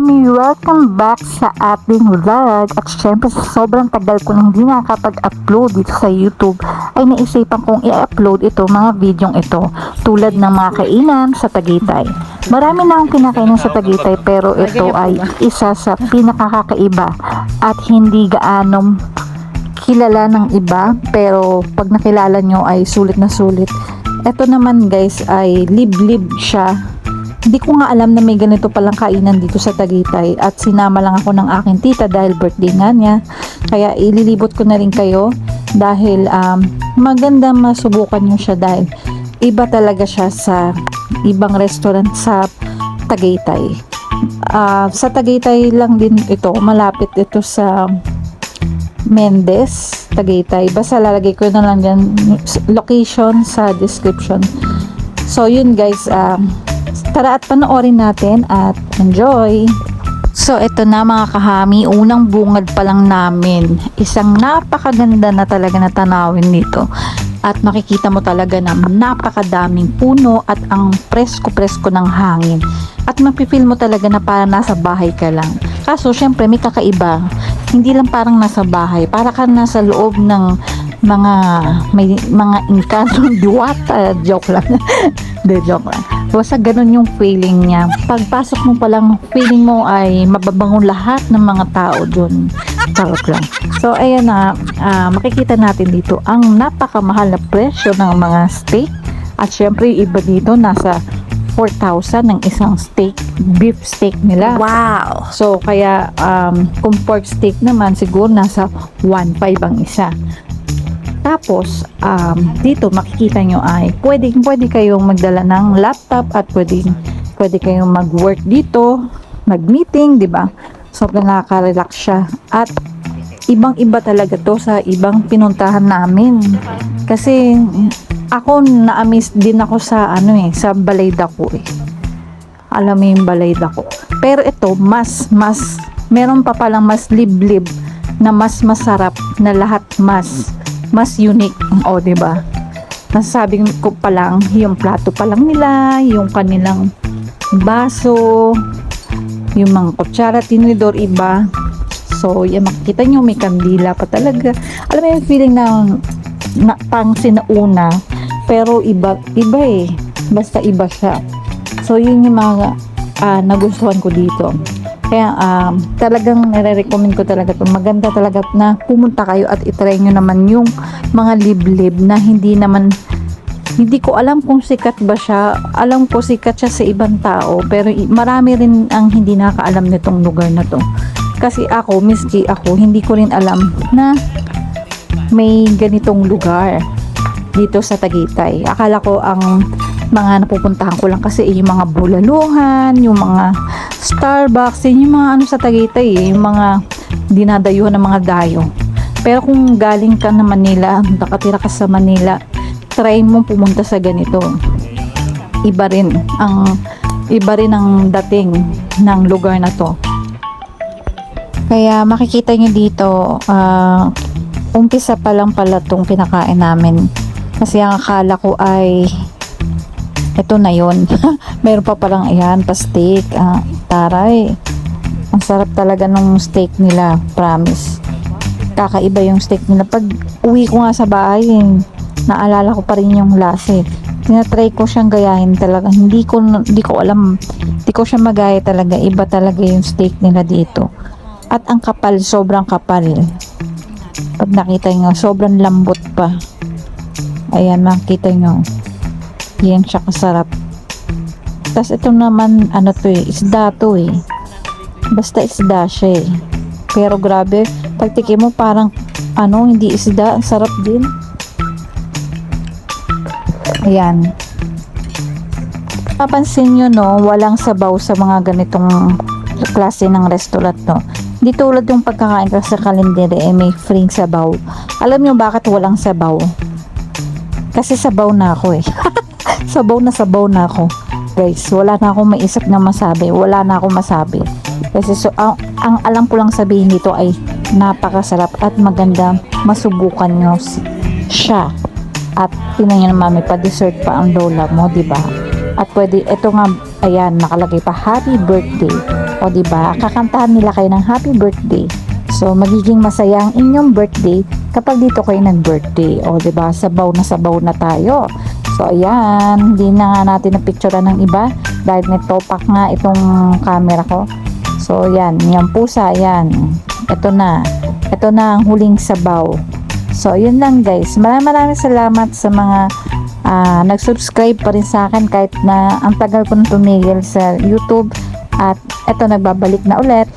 kahami, welcome back sa ating vlog. At syempre sa sobrang tagal ko na hindi nakakapag-upload dito sa YouTube, ay naisipan kong i-upload ito, mga videong ito, tulad ng mga kainan sa Tagaytay. Marami na akong kinakainan sa Tagaytay, pero ito ay isa sa pinakakakaiba at hindi gaano kilala ng iba, pero pag nakilala nyo ay sulit na sulit. Ito naman guys ay liblib siya. Hindi ko nga alam na may ganito palang kainan dito sa Tagaytay, at sinama lang ako ng aking tita dahil birthday nga niya. Kaya ililibot ko na rin kayo dahil maganda masubukan nyo siya, dahil iba talaga siya sa ibang restaurant sa Tagaytay. Sa Tagaytay lang din ito, malapit ito sa Mendez, Tagaytay. Basta lalagay ko na lang dyan location sa description. So yun guys, tara at panoorin natin at enjoy. So ito na mga kahami, unang bungad pa lang namin. Isang napakaganda na talaga na tanawin dito. At makikita mo talaga na napakadaming puno at ang presko-presko ng hangin. At mapipil mo talaga na parang nasa bahay ka lang. Kaso syempre may kakaiba. Hindi lang parang nasa bahay, para ka nasa loob ng may mga inkantong diwata. Joke lang. Joke lang. Basta ganun yung feeling niya. Pagpasok mo palang, feeling mo ay mababangon lahat ng mga tao dun. Charot lang. So ayan na, makikita natin dito ang napakamahal na presyo ng mga steak. At syempre iba dito, nasa 4,000 ng isang steak, beef steak nila. Wow! So kaya kung pork steak naman siguro nasa 1,500 ang isa. Tapos dito makikita nyo ay pwede kayong magdala ng laptop at pwede kayong mag-work dito, mag-meeting, di ba? Sobrang nakaka-relax siya. At ibang-iba talaga to sa ibang pinuntahan namin. Kasi ako na-amaze din ako sa sa Balay-Dako eh. Alam mo yung Balay-Dako. Pero ito mas meron pa palang mas liblib na mas masarap, na lahat mas unique. O diba? Nasasabi ko pa lang, yung plato pa lang nila, yung kanilang baso, yung mga kutsara, tinidor, iba. So yan, makikita nyo may kandila pa talaga. Alam mo yung feeling na pang sinauna, pero iba eh, basta iba siya. So yun yung mga nagustuhan ko dito. Kaya talagang nire-recommend ko talaga to. Maganda talaga na pumunta kayo at itry nyo naman yung mga liblib na hindi ko alam kung sikat ba siya. Alam ko sikat siya sa ibang tao, pero marami rin ang hindi nakakaalam nitong lugar na to. Kasi ako, miski ako, hindi ko rin alam na may ganitong lugar dito sa Tagaytay. Akala ko ang mga napupuntahan ko lang kasi yung mga bulaluhan, yung mga Starbucks, yung mga sa Tagaytay, yung mga dinadayuhan ng mga dayo. Pero kung galing ka na Manila, nakatira ka sa Manila, try mo pumunta sa ganito. Iba rin ang dating ng lugar na to. Kaya makikita nyo dito, umpisa pa lang pala itong pinakain namin. Kasi ang akala ko ay ito na yun. Meron pa palang ayan, pa steak. Taray. Ang sarap talaga ng steak nila, promise. Kakaiba yung steak nila. Pag uwi ko nga sa bahay, naalala ko pa rin yung lasa. Tinatry ko siyang gayahin talaga. Hindi ko alam. Hindi ko siya magaya talaga. Iba talaga yung steak nila dito. At ang kapal, sobrang kapal. Pag nakita nyo, sobrang lambot pa. Ayan, makita nyo. Yan siya kasarap. Tapos ito naman, isda to eh. Basta isda siya eh. Pero grabe, pag tikim mo parang, hindi isda, sarap din. Ayan. Papansin nyo no, walang sabaw sa mga ganitong klase ng restaurant no. Di tulad yung pagkakain ka sa kalendere may free sabaw. Alam nyo bakit walang sabaw? Kasi sabaw na ako eh. sabaw na ako. Guys, wala na akong maisip na masabi. Wala na akong masabi. Kasi ang alam ko lang sabihin dito ay napakasarap at maganda masubukan nyo siya. At tinan nyo naman, may pa-dessert pa ang lola mo, diba? At pwede, ito nga ayan, nakalagay pa happy birthday. O diba, kakantahan nila kayo ng happy birthday. So, magiging masaya ang inyong birthday kapag dito kayo nag-birthday. O diba, sabaw na tayo. So, ayan, hindi na nga natin napicturean ng iba dahil may topak nga itong camera ko. So, ayan, yung pusa, ayan. Ito na ang huling sabaw. So, yun lang guys. Maraming salamat sa mga nag-subscribe pa rin sa akin kahit na ang tagal ko nang tumigil sa YouTube. At eto, nagbabalik na ulit.